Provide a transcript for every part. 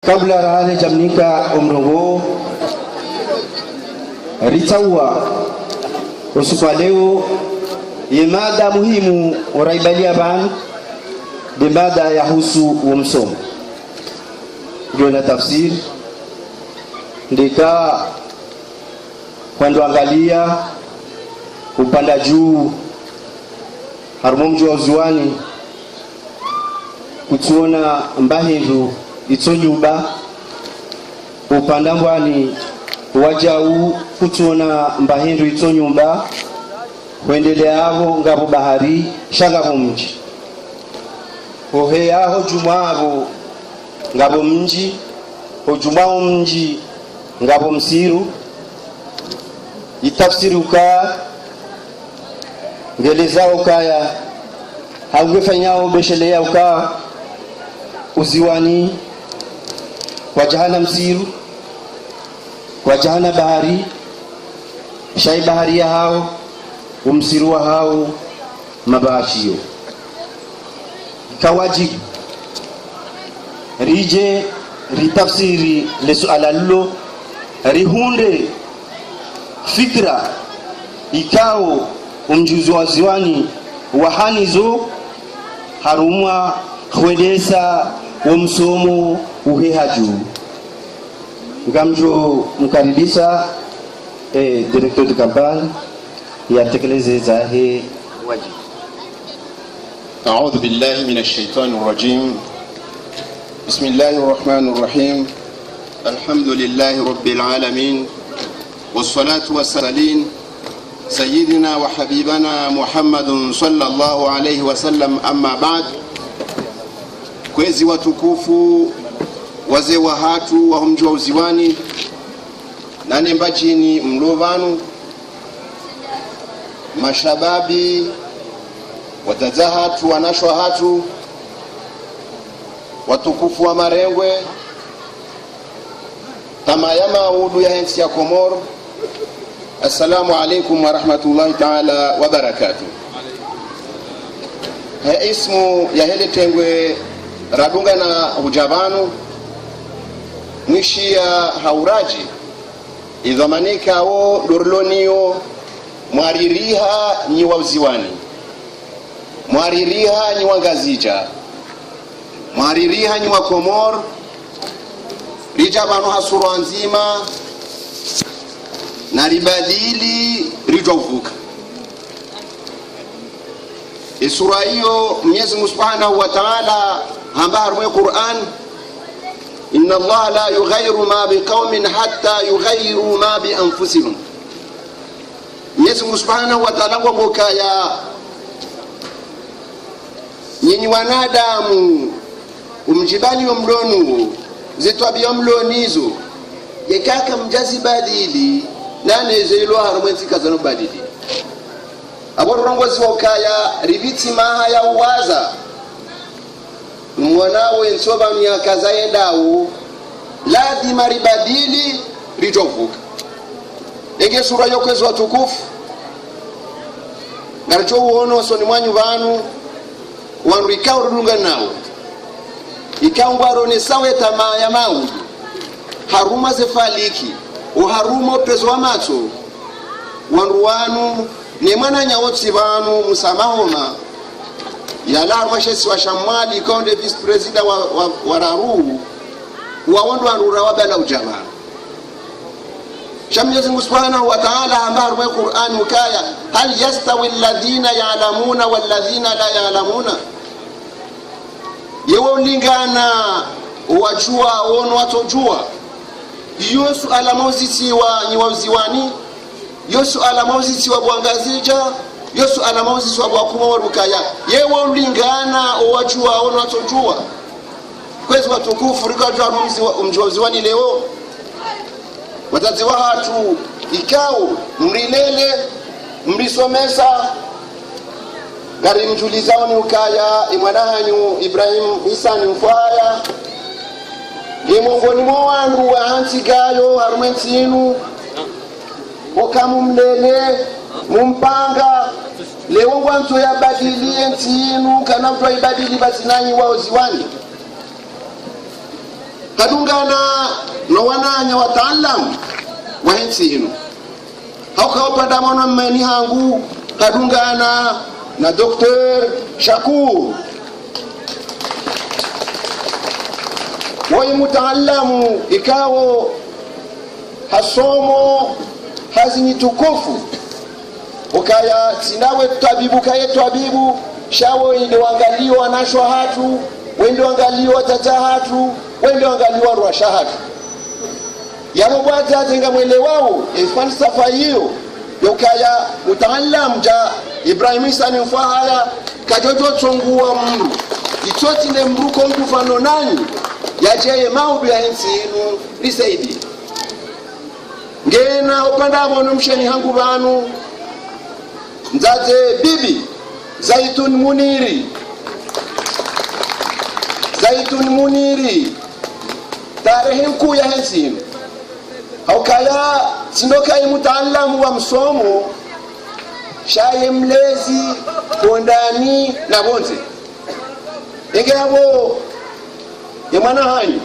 kabla rahale jamnika omrongo ritawa usiku leo yemada muhimu uraibalia ban de mada yahusu umsomo ndio na tafsiri ndika kwando angalia upanda juu harumomjo uzuani kutuona mbahindu itsonyuba upanda mbwani wajau kutuona mbahindu itsonyumba kuendelea avo ngabo bahari shanga mji ohe aho jumabo ngabo mji ojumao mji ngabo msiru itafsiri uka ngelezao kaya haungefanyao beshelea uka uziwani wajahana msiru wajahana bahari shai bahari ya hao umsiru wa hao mabashio kawajibu rije ritafsiri lesuala lilo rihunde fikra ikao umjuzi wa ziwani wahanizo harumwa khwedesa umsomo uhehaju ngamjo mkaribisha directeur de campagne yatekeleze zahe wajibu. أعوذ بالله من الشيطان الرجيم. بسم الله الرحمن الرحيم. الحمد لله رب العالمين والصلاة والسلام سيدنا وحبيبنا محمد صلى الله عليه وسلم. أما بعد, kwezi watukufu wazee wa hatu wa mji wa uziwani na nembachini mlovanu mashababi watazahatu wanashwa hatu watukufu wa marengwe tamayama udu ya hensi ya Komoro. Assalamu alaikum wa rahmatullahi ta'ala wa barakatuh. Ismu ya hele tengwe radunga na hujabanu mwishia hauraji idhamanika o dorlonio mwaririha nyi wa uziwani, mwaririha nyi wa Ngazija, mwaririha nyi wa Komoro, rijabanu hasuru nzima na ribadili rijwa uvuka. Sura hiyo Mwenyezi Mungu Subhanahu wa Ta'ala hamba harumwe Qur'an, inna Allah la yughayyiru ma biqaumin hatta yughayyiru ma bi anfusihim. Mwenyezi Mungu Subhanahu wa Ta'ala ngokaya nyinyi wanadamu umjibani omlonu zetwabia omlonizo yekaka mjazi badili nane zelo harumwe tikazano badili aborongozi wokaya ribiti maha ya uwaza mwanawe nsoba miaka zaendawo ladi maribadili rijovuka. Ege sura yokwezi watukufu ngaricho uono soni mwanyu vanu wanu ikao rudunga nao ikao ngwarone sawe tamaa ya maudu haruma zefaliki uharumo pezo wa macho wanu wanu ni mwana nyawotsi vanu musamahoma yalarwa shesi wa shamwali konde vice president wa raru wawondo arura wabala ujama Mwenyezi Mungu Subhanahu wa Ta'ala ambaye kwa Qur'an mkaya hal yastawi alladhina ya'lamuna walladhina la ya'lamuna, yewo lingana wajua wono watojua. Yosu alamoziti wa nyiwaziwani, yosu alamoziti wa Bwangazija, yosu alamoziti wa Bwakuma wa Rukaya, yewo lingana wajua wono watojua. Kwezi watukufu rikajua mjiwaziwani leo watazi wa hatu ikao mrilele mrisomesa gari mjulizao ni ukaya imwanahanyu Ibrahim Isa ni mfaya imongoni mwangu wa hansi gayo harumensinu okamu mlele mumpanga leo wanto ya badili entinu kana mtu ibadili basi nanyi wao ziwani kadungana no wananya wataalam wa hensi hino haukaopanda mwana mmeni hangu kadungana na Dr. Shakur wa mutaalamu ikawo hasomo hazini tukufu ukaya sinawe tabibu kaye tabibu shawo inde wangaliwa nashwa hatu wende wangaliwa tata hatu wende wangaliwa rwasha hatu yamubwata zenga mwele wao falsafa hiyo yokaya mutaalam ja Ibrahim Sani mfahala kajojo tsongua mru itoti ne mru ko mfano nani yaje maubi ya hensi inu lisaidi ngena upanda bono msheni hangu banu nzaze bibi Zaitun Muniri tarehe kuu ya hensi inu haukaya sindokai mutaalamu wa msomo shaye mlezi kondani na bonze engabo ya mwana hani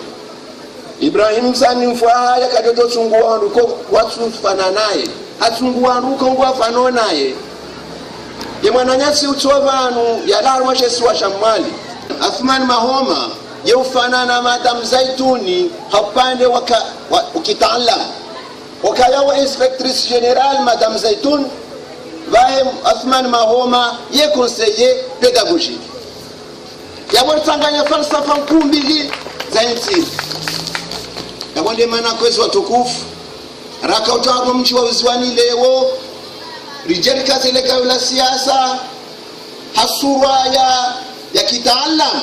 Ibrahim Sani mfwa ya kadoto chungua nduko watu fana naye atungua nduko ngwa fano naye ya mwana nyasi utovanu ya darwa Yesu wa Shamali Athman Mahoma ya ufanana Madam Zaituni hapande ukitaalam wakaya wa inspectrice general Madam Zaitun vahe Athman Mahoma ye conseiller pédagogique yabo tanganya falsafa mbili za nchi yabo ndio maana kwezi watukufu raka utago mchi wa uziwani leo rijali katele kaula siasa hasura ya kitaalam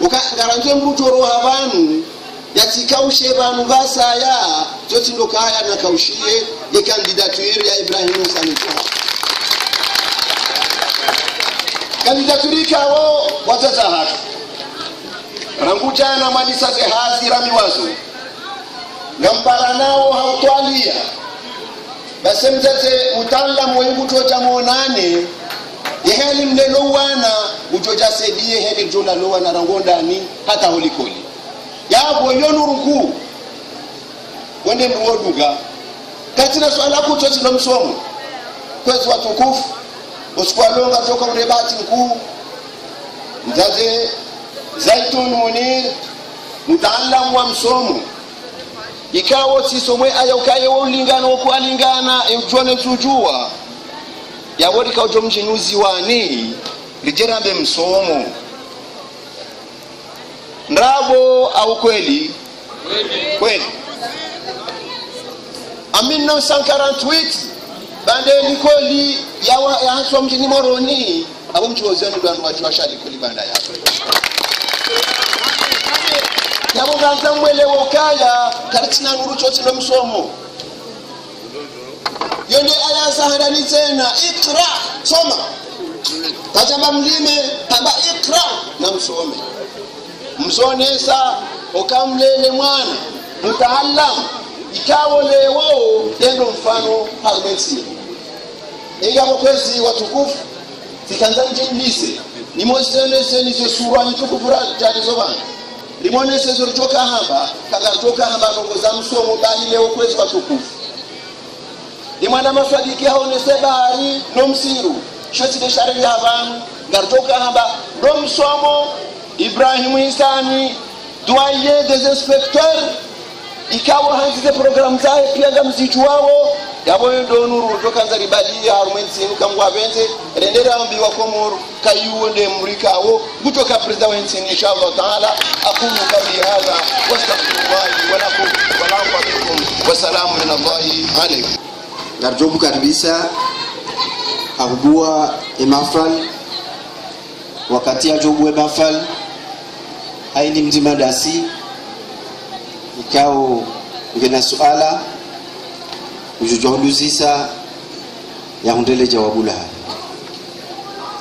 ukaranzwe mrutoro habanu yatikaushe banu gasa ya joti ndokaya na kaushie ye candidature ya Ibrahim Sani kandidature kawo watata hatu rangujana malisa zehazi ramiwazo ngambara nao hautwalia basi mtete utaalamu wengu toja monane yeheli mlelowana ujoja sedie heli jola lowana rangondani hata holikoli yabo yonuruku wende mwoduga katina swala kutozi na msomo kwezi watukufu usikwalonga toka mrebati mkuu mzaze Zaitun Munir mutaalamu wa msomo ikawo sisomwe ayokaye ulingana okualingana ujone tujua yabodi kaujo mjinuzi wani lijerambe msomo ndabo au kweli Amin 1948 bande likoli ya haswa mjini Moroni abo mchuozeni ndo andu washali kuli banda yapo yabo ganza mwele wokaya karitina nuru choti no msomo yonde aya saharani tena ikra soma tajamba mlime tamba ikra na msome msonesa okamlele mwana mutaalam ikawo lewo yendo mfano halmesi ingamo kwezi watukufu tikanza njindise nimosene nizo sura nitukufura janizo bana limonese zorotoka hamba kagatoka hamba ngoza msomo bali leo kwezi watukufu limwana maswadiki haonese bahari no msiru shoti de shari yaban gartoka hamba no msomo Ibrahim Sani doyen des inspecteurs ikawo hanzize program zae pia ga mzitu wao yabo ndo nuru toka nzari bali harumenti kangwa benze rendera ambiwa komoro kayuo nde mrikawo kutoka president inshallah taala aqulu qawli hadha wastaghfirullah wa lakum wa la'akum wa salamun minallahi alaykum narjobu kabisa abua emafal wakati ajobu emafal haini mzima dasi ikao ngena suala ujujuhuduzisa ya hundele jawabula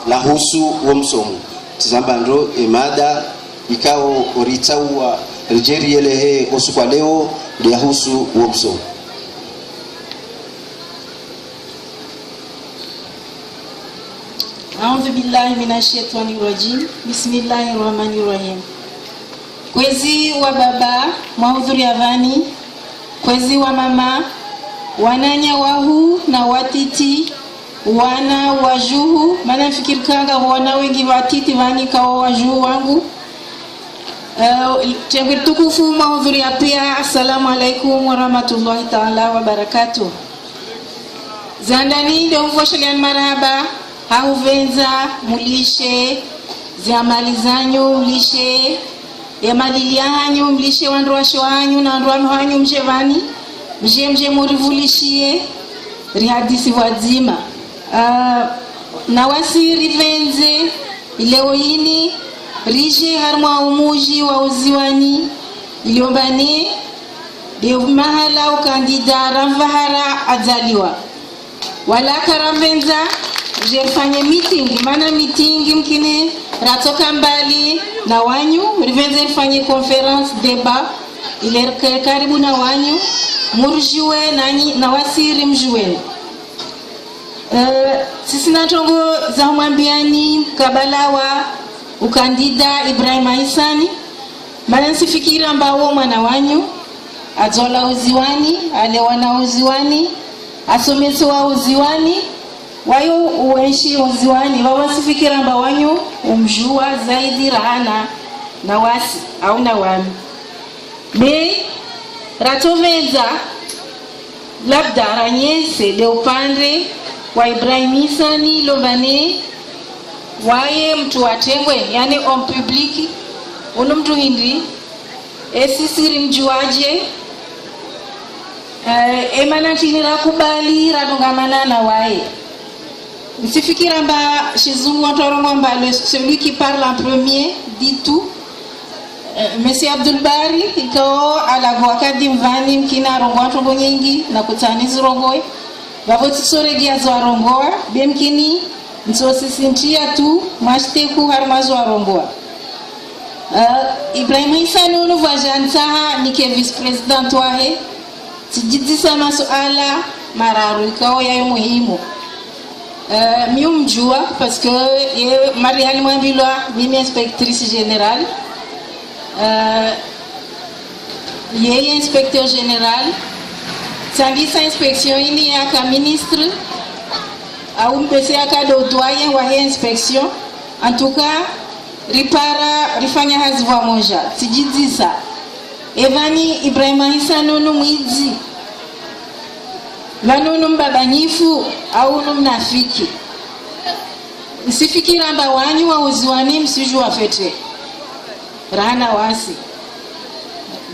la husu wa msomo tizamba ndo emada ikao oritawa rijeri yelehe osu kwa leo ya husu wa msomo أعوذ بالله من الشيطان الرجيم بسم الله الرحمن الرحيم kwezi wa baba mahudhuria vani, kwezi wa mama wananya wahu na watiti wana wajuhu, maana fikiri kanga wana wengi watiti vani kawa wajuhu wangu. Tengwe tukufu mahudhuria pia, assalamu alaikum warahmatullahi ta'ala wabarakatuh. Zandani ndio mvoshelian maraba hauvenza mulishe ziamali zanyu mlishe yamalili yanyu mlishe wanduwasho wanyu na wanduwano wanyu mjevani mje murivulishie rihadisi wadzima. Na wasiri venze ileo yini rije harmwa umuji wa uziwani iliombani de mahala ukandida ramvahara adzaliwa wala karamvenza jefanye meeting, maana meeting mkine ratoka mbali na wanyu rivenze fanye conference deba ile karibu na wanyu murjue nani na wasiri mjue. Sisi natongo za mwambiani kabalawa ukandida Ibrahim Haisani, maana nsifikiri ambao mwana wanyu azola uziwani alewana uziwani asomesi wa uziwani wayo uenshi uziwani wawa sifikira ambao wanyu umjua zaidi rahana na wasi au na wami be ratoveza labda ranyese de upande wa Ibrahim Haisani lombane waye mtu watengwe, yani on public uno mtu hindi esisiri mjuaje emana chini la kubali radongamana na waye. Msifikira mba shizungu watorongo mba celui qui parle en premier dit tout. Monsieur Abdul Bari ikao alagwa kadi mvani mkina rongoa tongo nyingi na kutanizi rongoe vavoti soregia zo rongoa bemkini nsosi sintia tu mashteku harmazo rongoa. Ibrahim Haisani unu vajantaha nike vice president wahe tijidisa masuala mararu ikao yayo muhimu. Mi umjua parce que ye Mariani Mwambilwa mimi inspectrice générale, yeye inspecteur général sangisa inspection ini yaka ministre au mpese yaka do doyen wa inspection. En tout cas rifanya hazi wa moja tijidisa evani Ibrahim Haisani unu mwizi vanunu mbabanyifu au mnafiki. Msifikira amba wanyu wa uziwani msiju wa fete rana wasi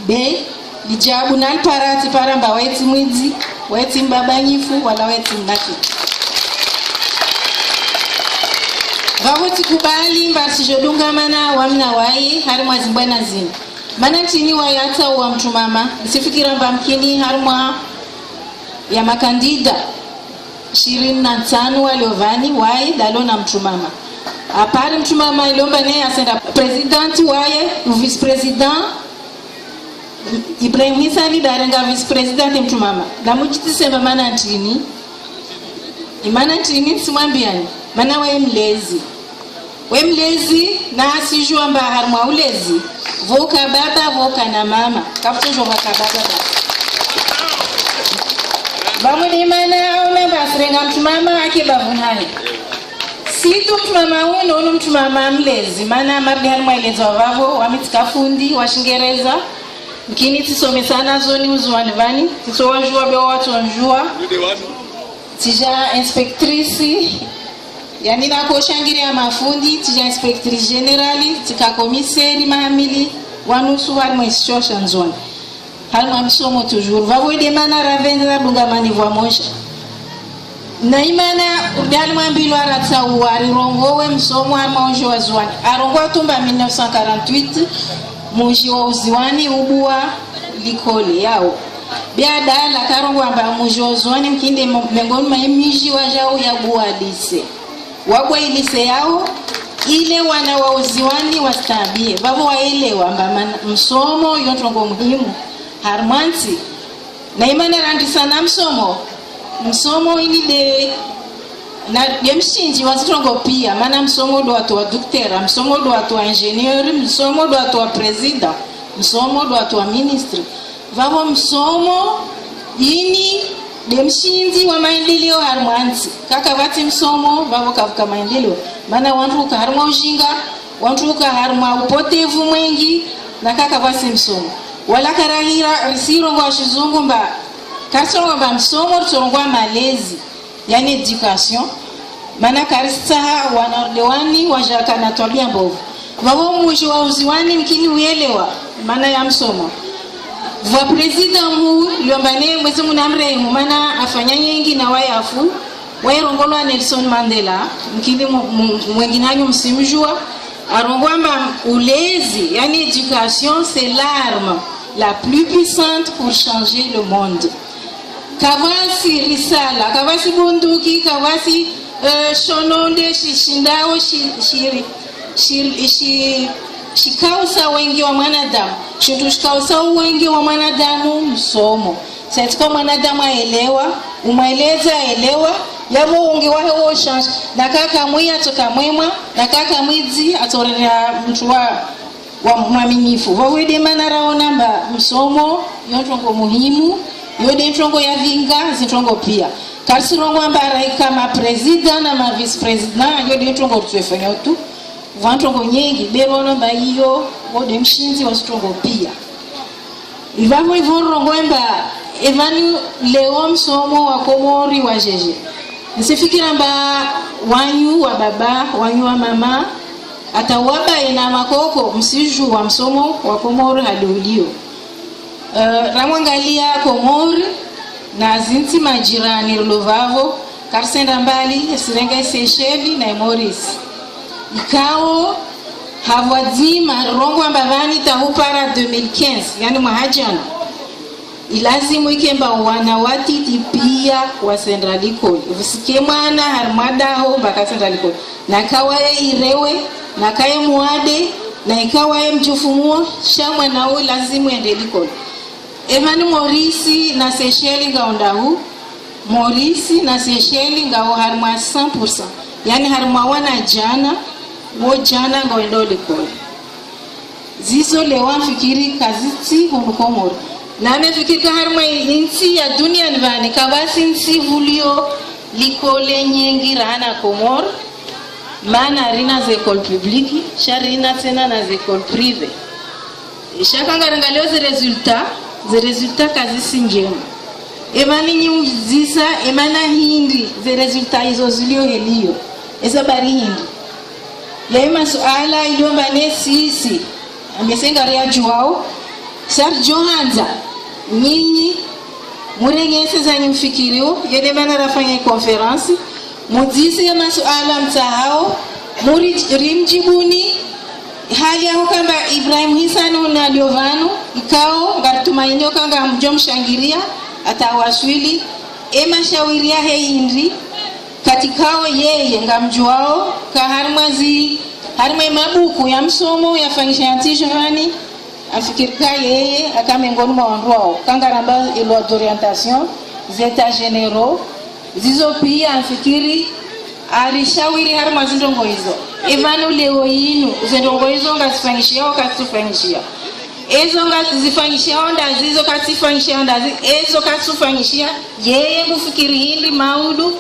be lijabu nan parati paramba weti mwizi weti mbabanyifu wala weti mnafiki. Vavoti kubali mbasi jodunga mana wamna wae harimwa zimbwana zini mana chini wayata wa mtu mama. Msifikira amba mkini harimwa ya makandida 25 waliovani wae dalo na mtu mama apari mtu mama ilomba ne asenda president wae vice president Ibrahim Haisani darenga vice president mtu mama damujiti semba mana ntini imana ntini simwambiani mana wae mlezi na asijua mba harmwa ulezi voka baba voka na mama kafutojwa voka baba bamuni mana una basrenga mtu mama ake bavunani situ mtu mama uno mtu mama mlezi mana mardi harmwa elezo wavo wamitika fundi washingereza mkini tisome sana zoni uzuwani vani tiso wajua bewa watu wanjua tija inspectrice yani nako shangiri ya mafundi tija inspectrice generali tika komiseri mahamili wanusu harmwa isishosha nzoni halma msomo toujours vavo de mana ravenza dungamani vwa moja na imana udali mwambilo aratsa uwari rongowe msomo harmaonjo wa zwani arongowa tumba 1948 muji wa uziwani ubua likole yao biada la karongo amba muji wa uziwani mkinde mengoni maimiji wa jao ya bua lise wabwa ilise yao ile wana wa uziwani wastabie vavo waelewa amba msomo yontongo muhimu harmansi na imana randi sana msomo ini de na demshinji wasitongo pia mana msomo do watu wa docteur msomo do watu wa ingenieur msomo do watu wa president msomo do watu wa ministry vavo msomo ini demshinzi wa maendeleo harmanzi kaka vati msomo vavo kavuka maendeleo maana wantu ukaharma ujinga wantu ukaharma upotevu mwengi na kaka vati msomo wala karahira risirongo wa shizungu mba kasorongo mba msomo ritorongo wa malezi yani education maana karistaha wanordewani wajaka na tabia mbovu vavo mwishi wa uziwani mkini uelewa maana ya msomo va president mu liombane mwezi munamre maana afanya nyingi na wayafu wairongolwa Nelson Mandela mkini mwenginanyo msimjua arongwamba ulezi yani education c'est l'arme la plus puissante pour changer le monde kavasi risala kavasi bunduki kavasi shononde shishindao shikausa wengi wa mwanadamu shintu shikausa wengi wa mwanadamu msomo sasa mwanadamu aelewa umaeleza elewa yabo ungi wahe wo change na kaka mwiya toka mwema na kaka mwizi atorera mtu wa mwaminifu wawede manara namba msomo yontongo muhimu yode ntongo ya vinga zitongo pia kasirongo ambara kama president na ma vice president yode ntongo tuefanya tu vantongo nyingi berono baiyo wode mshinzi wasitongo pia ivamo ivorongo emba evanu leo msomo wa Komori wa jeje nisifikira mba wanyu wa baba wanyu wa mama atawaba ina makoko msiju wa msomo wa Komori hadiulio ramwangalia Komori na zinti majirani Lovavo karsenda mbali sirenga Seychelles na Maurice ikao havwadima rongo ambavani tahupara 2015 yani mwahajana ilazimu ikemba wanawati pia wa Centralicol visike mwana harmadaho baka Centralicol na kawaye irewe na kaye muade na ikawaye mjufumuo shamwa nao lazimu endelikol Emani Maurice na Seychelles ngaondahu Maurice na Seychelles ngao harma 100% yani harma wana jana wo jana ngaondo likol zizo lewa fikiri kaziti Komori na amefikika harma insi ya dunia nvani kabasi nsi vulio likole nyingi rana Komori maana rina za école publique sharina tena na za école privée shakanga rangalio ze resultat kazi sinjema emani nyuzisa emana hindi ze resultat hizo zilio helio esa bari hindi lema suala iliomba ne sisi amesenga ria juao sar johanza nyinyi murengese za nyimfikirio yele bana rafanya conference mudisi ya masuala mtahao muri rimjibuni hali ya kamba Ibrahim Hisanu na Liovano ikao ngatumainyo kanga mjomshangiria atawaswili ema shawiria heindri katikao yeye ngamjuao kaharmazi harma mabuku ya msomo yafanyisha yantishani afikirika yeye akamengoni mwaondoao kanga ramba ilo d'orientation zeta généraux zizo pia afikiri alishawiri harma zindongo hizo Evanu leo yinu zindongo hizo ngasifanyishia wakatufanyishia ezo ngasifanyishia onda zizo katifanyishia onda ezo katufanyishia yeye kufikiri hindi maudu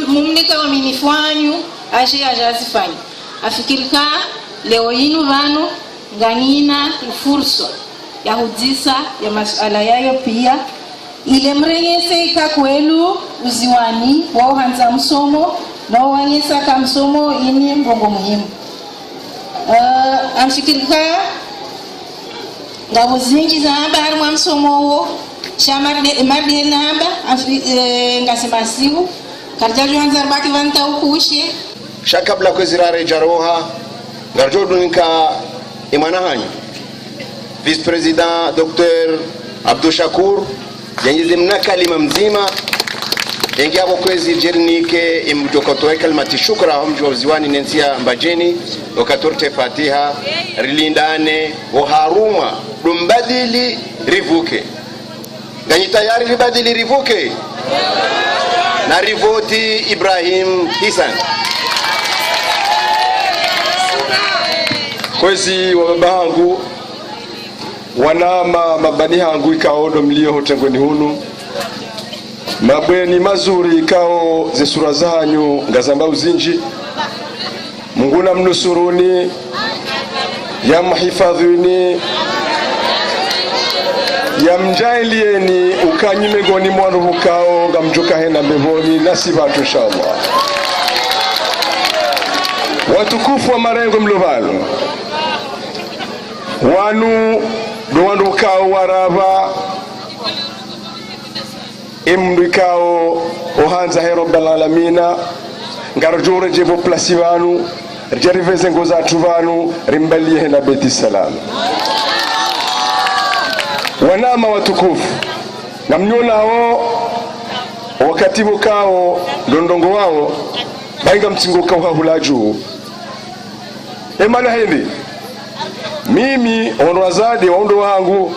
mumnika wa minifuanyu ashe ajazifanya afikirika leo yinu vanu ngangina furso ya hudisa ya masuala yayo pia ile mrengese ikakwelu uziwani wao hanza msomo na wanyesa ka msomo ini mbongo muhimu amshikirika ngabo zinji za hamba harma msomo wo shamarde marde namba ngasemasiu karjaju hanza baki vanta ukushe shakabla kwezirare jaroha ngarjodunika imana hanyu vice president Dr. Abdou Shakur yenye mna kalima mzima yengi hapo kwezi jernike imjokotoe kalmati shukra mjoziwani nensia mbajeni okatorte fatiha rilindane oharuma dumbadili rivuke ganyi tayari libadili rivuke na rivoti Ibrahim Hisan kwezi wa babangu wanama mabani hangu ikaodo mlio hotengweni hunu mabweni mazuri ikao zesura zanyu ngazamba uzinji Munguna mnusuruni ya mhifadhini ya mjailieni ukanyi megoni mwanu hukao ngamjuka hena mbevoni nasi vatu inshallah. Watukufu wa marengo mlovalo wanu do wanu hukao warava imdu ikao ohanza hero balalamina ngarjore jevo plasi vanu rjariveze ngoza atu vanu rimbalie hena beti salam. Wanama watukufu na mnyola hao wakati bukao dondongo wao bainga mtingoka uhahula juu emana hindi mimi ondo wazadi ondo wangu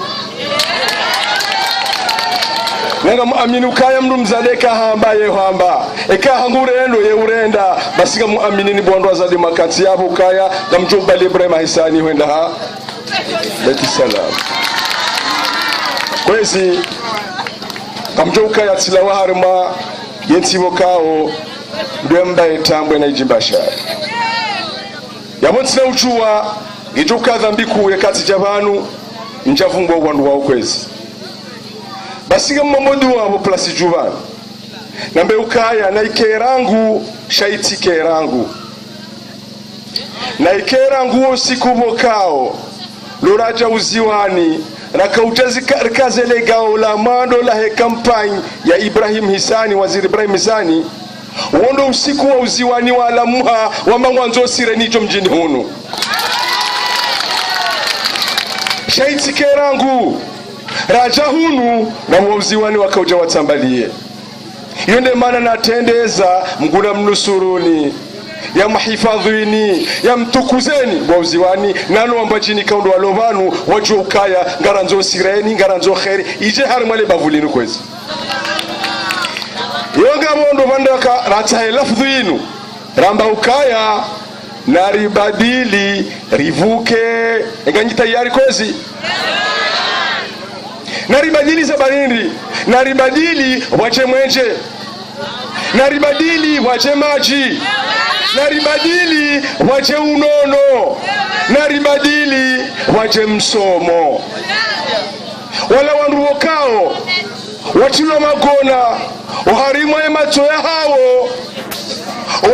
nanga muamini kaya mndu mzadeka hamba ye hamba eka hangure endo ye urenda basiga muamini ni bondo wazadi makati yabo kaya na mjomba Ibrahim Hisani huenda ha beti salam. Kwezi kamjoka ya tilawa harima yentibo kao ndemba etambwe na ijimbasha yamontsina uchuwa ijuka dhambi kuye kati jabanu njavumbo wandu wa ukwezi basiga mmodu wabo plasi juvana nambe ukaya na ikerangu shaiti kerangu na ikerangu osikubo kao loraja uziwani rakautazi kazele gao la mando la he kampani ya Ibrahim Hisani waziri Ibrahim Hisani wondo usiku wa uziwani wa alamuha wa mangwanzo sire nicho mjini hunu shaiti kerangu raja hunu na mwuziwani wakauja watambalie yonde mana natendeza mguna mnusuruni ya mahifadhini ya mtukuzeni wauziwani nano ambajini kaundo walovanu wajua ukaya ngaranzo sireni ngaranzo kheri ije harimale bavulinu kwezi yoga mondo vandaka ratahe lafdhu inu ramba ukaya naribadili rivuke enganyi tayari kwezi naribadili zabarindi naribadili wache mwenje naribadili wache maji naribadili wache unono naribadili wache msomo wala wanruokao wachilo magona uharimwa ematoya hawo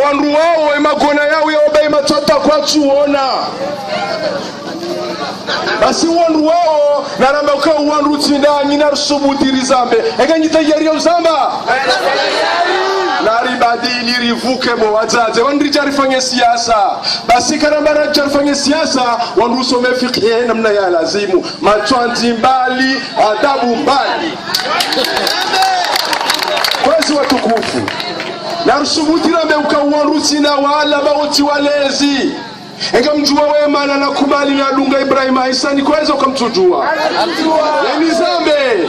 wanru wao emagona yao yaoba ematota kwa chuona basi wanru wao naramba ukao wanru tindani narusubutiri zambe eganyi tayari ya uzamba naribadili rivuke mo wazaze wandri jarifanye siasa basi karambara jarifanye siasa wanru some fiqh namna ya lazimu matwanti mbali adabu mbali kwezi watukufu narusubutira mbe ukao wanru tina wala bauti walezi ega mjua wema na nakubali na dunga Ibrahim Hisani kweza ukamtujua yani zambe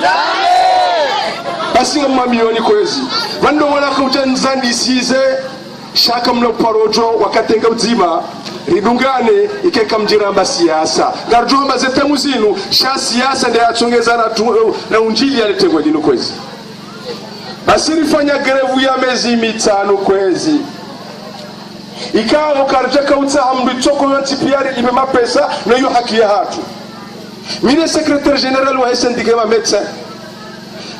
basi mamilioni kwezi wando wanaka utanzani size shaka mna parojo wakatenga uzima ridungane ikeka mjiramba siasa garjomba zete muzinu sha siasa ndio yachongeza na unjili alitegwa dinu kwezi basi nifanya grevu ya mezi mitano kwezi ikawa ukarjaka utahamdu choko yanti piari imema pesa na hiyo haki ya hatu mine secrétaire général wa SNDK wa médecin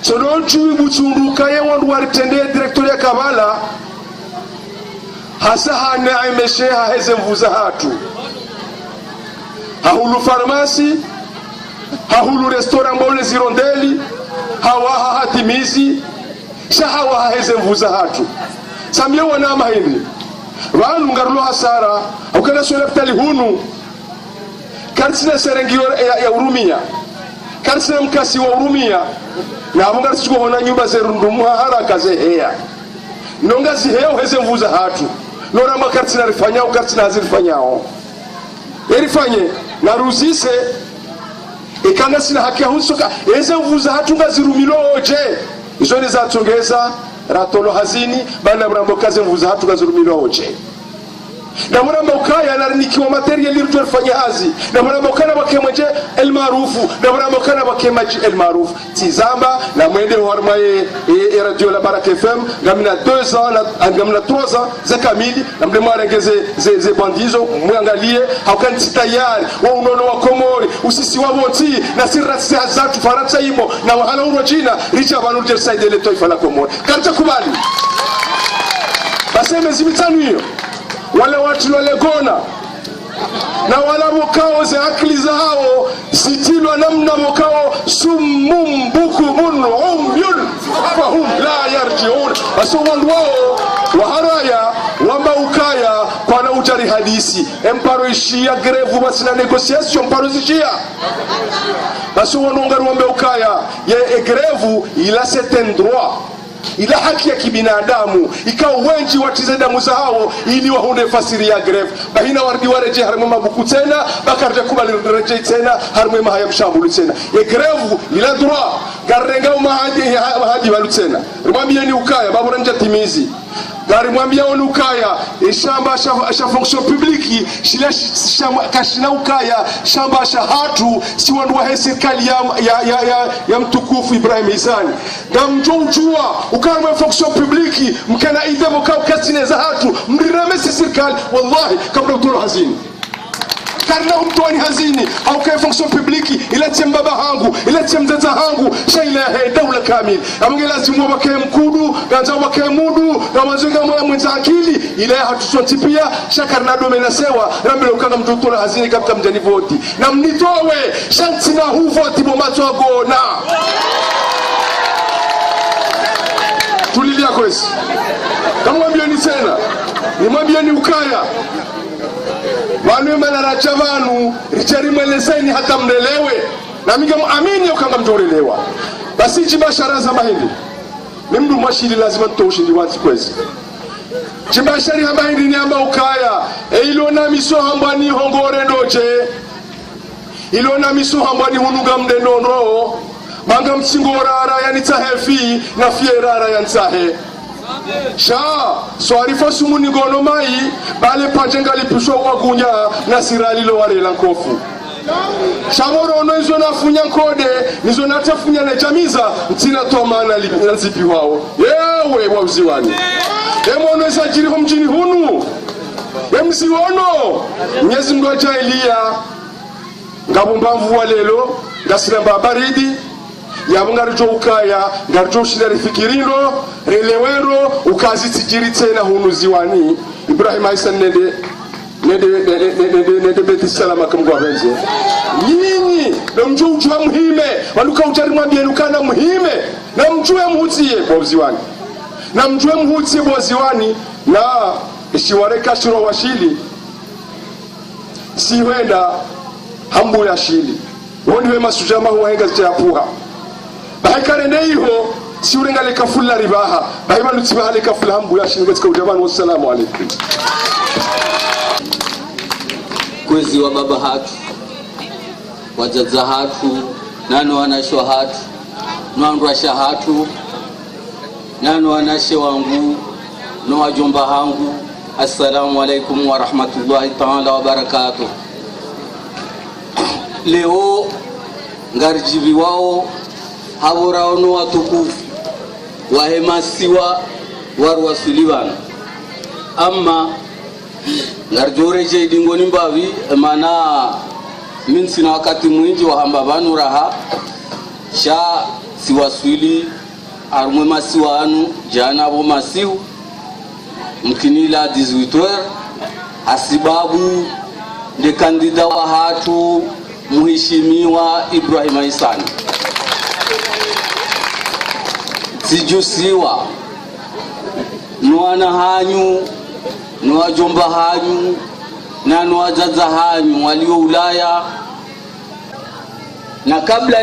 sono chui buchunduka ye wandu waritendea directeur ya Kabala hasa hana imesheha heze mvuza hatu hahulu farmasi hahulu restaurant mbole zirondeli hawa hatimizi shahawa heze mvuza hatu samye wana mahindi wanu ngarulo hasara ukana swele ptali hunu karsina serengio ya Urumia karsina mkasi wa Urumia na abunga sichuko hona nyumba zerundumu haraka zehea nonga ziheo heze mvuza hatu nora makarsina rifanya ukarsina hazirifanyao erifanye na ruzise ikanga sina haki ya husuka heze mvuza hatu ngazirumilo oje izo ni za tongeza ratolo hazini bana mrambo kaze mvuza hatu ngazirumilo oje na mwana mokaya anarinikiwa material irjo fanya hazi na mwana mokana bakemaje el maarufu na mwana mokana bakemaje el maarufu tizamba na mwende hormaye radio la Baraka FM ngamina 2 ans ngamina 3 ans za kamili na mdemo arengeze ze bandizo mwangalie haukani tayari wa unono wa Komori usisi wa boti na sirasi hazatu Faransa imo na wahala urojina richa banuje saide le taifa la Komori karta kubali baseme zimitanu hiyo wale watu wale gona na wala mokao ze akili zao zitilwa namna mokao sumum bukumun umyun fahum la yarjiun asowandu wao waharaya wamba ukaya kwa na utari hadisi emparo ishia grevu basi na negotiation emparo zishia asowandu ngaru wamba ukaya ye grevu ila certain droit ila haki ya kibinadamu ikawa wengi watize damu zao ili wahunde fasiri ya greve bahina wardi wareje harmwe mabuku tena bakarja kubali reje tena harmwe mahaya mshambulu tena ya greve ila droit garenga mahadi walu tena rumwambia ni ukaya babu ranja timizi gari mwambia onu ukaya shamba sha fonction publique shila shamba kashina ukaya shamba sha hatu si wandu wa serikali ya mtukufu Ibrahim Isani ngamjojua ukarma fonction publique mkana idemo kwa kasine za hatu mriremesi serikali wallahi kabla utola hazini karna umtoani hazini au kwa fonction publique ilete mbaba hangu ilete mzaza hangu shaila he dawla kamili amnge lazima wake mkudu ganza wake mudu na mazinga mwenza akili ile hatusonti pia shakarna domena sewa rambele ukanga mtoto hazini kapta mjani voti na mnitowe shanti na hu voti bomato agona tulilia kwesi kama mwambieni tena ni mwambieni ukaya wanu manara chavanu richari mwelezeni hata mdelewe na minga muamini ukanga mtorelewa basi jibashara za mahindi ni mdu mwashili lazima ntoshindi wanzi kwezi jibashari ha mahindi ni amba ukaya ilona miso hambani hongore ndoje ilona miso hambani hunuga mdenono manga msingorara yani tahefi na fierara yani tahe sha swarifa sumuni gono mai bale pajenga lipisho wagunya na sirali lo wale lankofu shamoro no izo nafunya kode nizo natafunya na jamiza mtina tomana lizipi wao yewe wauziwani emono isajiri mjini hunu emsiwono Mwenyezi Mungu ajailia ngabumbavu walelo ngasiramba baridi yabungarjo ukaya ngarjo shidari fikirindo relewero ukazi tijiri tena hunuziwani Ibrahim Aisan nende beti salama kumgwa benze nyinyi na mjua muhime waluka utari mwambie nukana muhime na mjue mhutie boziwani na mjue mhutie boziwani na ishiwareka shiro washili siwenda hambu ya shili woni wema sujama huwahenga zijapuha bahikare neiho si urengale kafula ribaha bahiba nutibahale kafula hambu ya shili katika ujabani. Wassalamu alaikum. Kwezi wa baba hatu wajaza hatu nano wanashwa hatu nwanduasha hatu nano wanashe wangu no wajomba hangu. Assalamu alaikum wa rahmatullahi ta'ala wa barakatuh. Leo ngarjibi wao haworaono watukufu wahemasiwa warwasuliwana amma ngarjore je dingoni mbavi mana min sina wakati mwingi wa hamba banu raha sha siwaswili armwe masiwanu jana bo masihu mkinila 18h asibabu de kandida wa hatu muheshimiwa Ibrahim Aisani sijusiwa nuana hanyu nuajomba hanyu na nuajaza hanyu walio Ulaya na kabla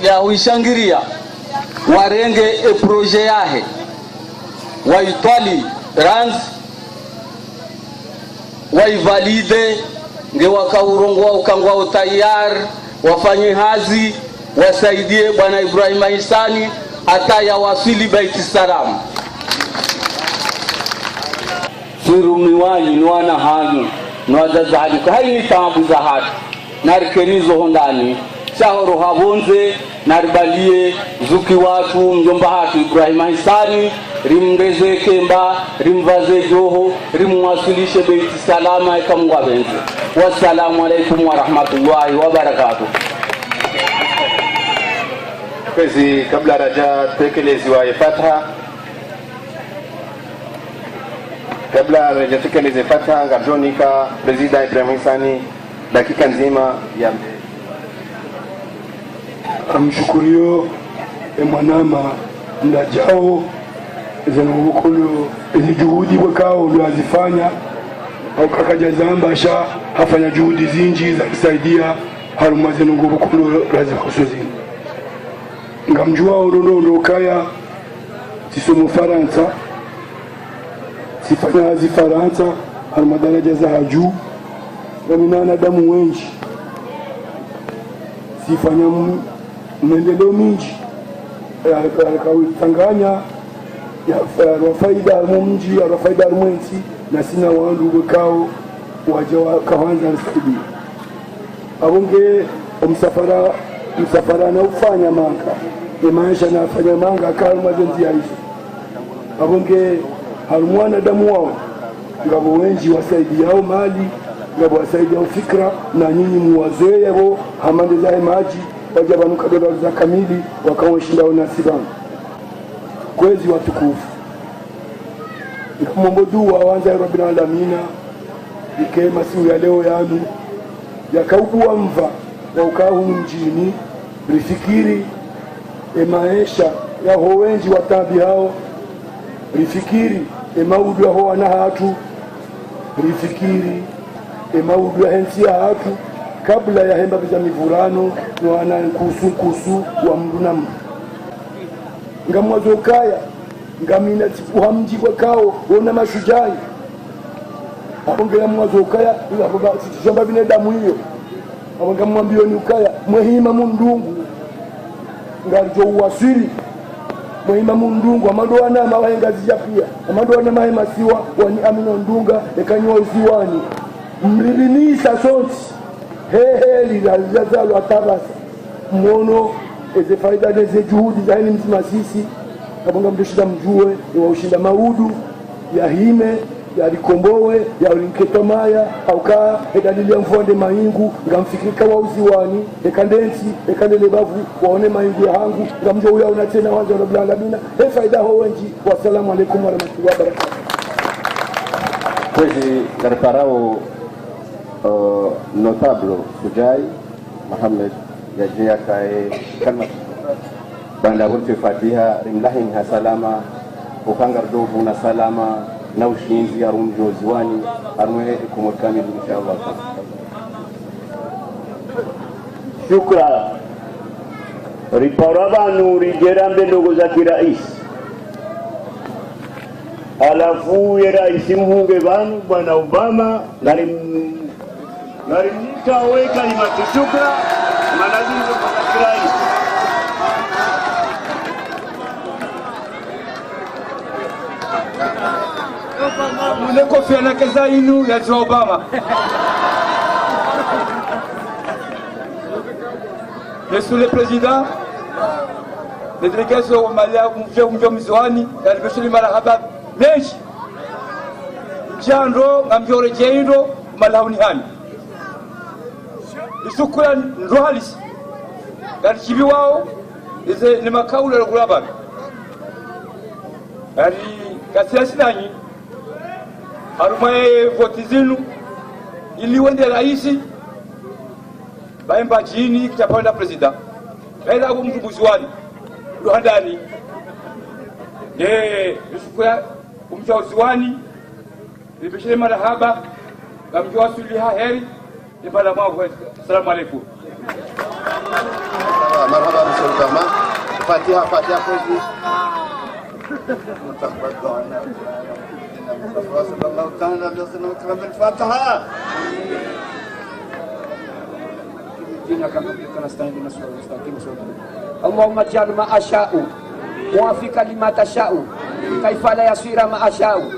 ya huishangiria warenge proje yahe waitwali ranz waivalide nge wakaurongoa ukangwa utayar wafanye hazi wasaidie bwana Ibrahim Aisani hata ya wasili Baiti Salam. zirumiwani nwana hanyu nwazaza haduka hai ni tabu za hatu narikenizo hondani shahoro habonze naribalie zuki watu mjomba hatu Ibrahima Hisani rimreze kemba rimvaze joho rimwasilishe beiti salama ikamwa benzi. Wassalamu alaikum wa rahmatullahi wa barakatuh. Kwezi kabla raja tekelezi wa Fatiha, kabla raja tekelezi Fatiha ngarjonika Presida Ibrahima Hisani dakika nzima ya amshukurio mwanama ndajao zenukulu izi juhudi wakao ndio azifanya au kakaja zambasha hafanya juhudi zinji za kusaidia harumaze ngurukulu razi kusuzini ngamjua urondo kaya sisomo Faransa sifanya zi Faransa harumadaraja za haju na damu wengi sifanya maendeleo mingi akawitanganya ya faida mumji ya faida mwenzi na sina wandu wekao waje wakaanza kusaidia abonge msafara na ufanya manga maisha na afanya manga kama mazenzi yaishi abonge harumwana damu wao ngabo wengi wasaidia au mali ngabo wasaidia fikra na nyinyi muwazoe yao hamande za maji waje banuka dola za kamili wakawashinda wanasibana kwezi watukufu ikamombo dua wanza Rabbina alamina ikema siku ya leo yanu yakaubua mva wa ukahu mjini rifikiri maisha ya howenji watabi hao rifikiri maudu ya hoa na hatu rifikiri maudu ya hensia hatu kabla ya hemba biza mivurano wana kusu wa mdu na mdu ngamwazo kaya ngamina tipuhamji kwa kao wona mashujai abongela mwazo kaya shamba binadamu hiyo abonga mwambio ni ukaya mwehima mundungu ngarjo uwasiri mwehima mundungu amadoana mawahenga zijapia amadoana mahema siwa wani amino ndunga ekanywa uziwani mrilinisa sonsi heli lazalo atabasa mwono eze faida deze juhudi za hini mzima sisi kabonga mdoshida mjue wa ushinda maudu ya hime ya likombowe ya ulinketomaya auka edalili ya mfuande maingu ngamfikirika wa uziwani ekandensi ekandele bavu waone maingu ya hangu ngamjo uya unatena wanza Rabbul Alamina faida ho wenji. Wassalamu alaikum warahmatullahi wabarakatuh. Kwezi garparao notable Sujai Muhammad yajia kae kalma banda wote Fatiha rimlahin hasalama ukangar dobu na salama na ushinzi arunjo ziwani armwe kumkamili inshallah. Shukra riparaba nuri jerambe ndogo za kirais alafu ya rais mhunge banu bwana Obama narimnika weka imati shukra manazini kwa kirais mune kofi anakeza inu ya Joe Obama. Monsieur le Président, les délégations au Mali, mvyo mzwani, galibishuli marahaba menshi. Mjandro, ngamvyo rejeindo, malhauni hani. Isukula nrohalisi. Galichibi wao, ni makaula la kulabana. Gali kasiasi nanyi, harumae voti zinu, ili wende raisi, baimba chini kitapanda president kaida ko mtu muzwani ndo handani nishukua umchauziwani nibishire marhaba ngamjua suliha heri ibada mwa. Assalamu alaykum. Marhaba Mr. Fatiha kwezi Fatiha. اللهم اجعل ما أشاء موافقا لما تشاء كيف لا يصير ما أشاء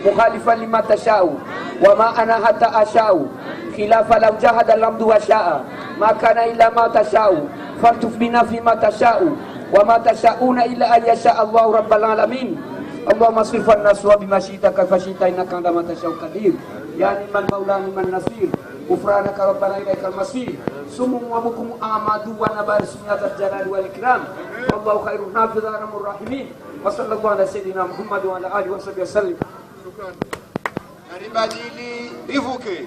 مخالفا لما تشاء وما أنا حتى أشاء خلاف لو جاهد الأمد وشاء ما كان إلا ما تشاء فالتف بنا فيما تشاء وما تشاءون إلا أن يشاء الله رب العالمين. اللهم اصرف عنا سوء بما شئت كيف شئت إنك عندما تشاء قدير. يا نعم المولى نعم النصير غفرانك ربنا إليك المصير. سمو وبكم أعماد ونبار سنة الجلال والإكرام والله خير حافظ أرحم الراحمين. وصلى الله على سيدنا محمد وعلى آله وصحبه وسلم. Naribadili rivuke,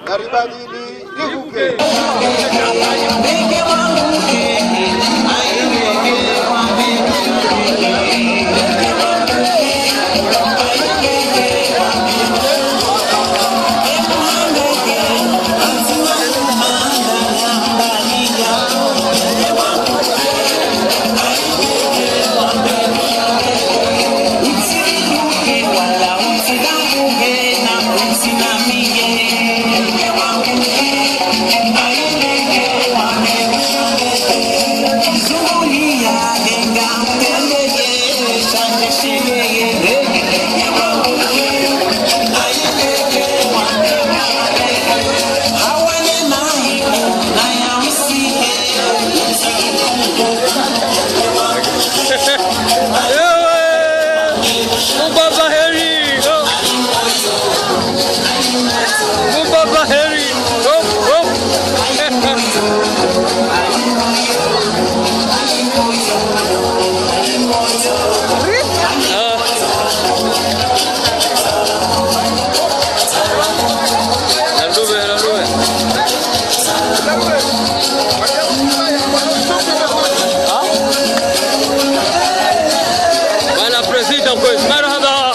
naribadili rivuke. مرحبا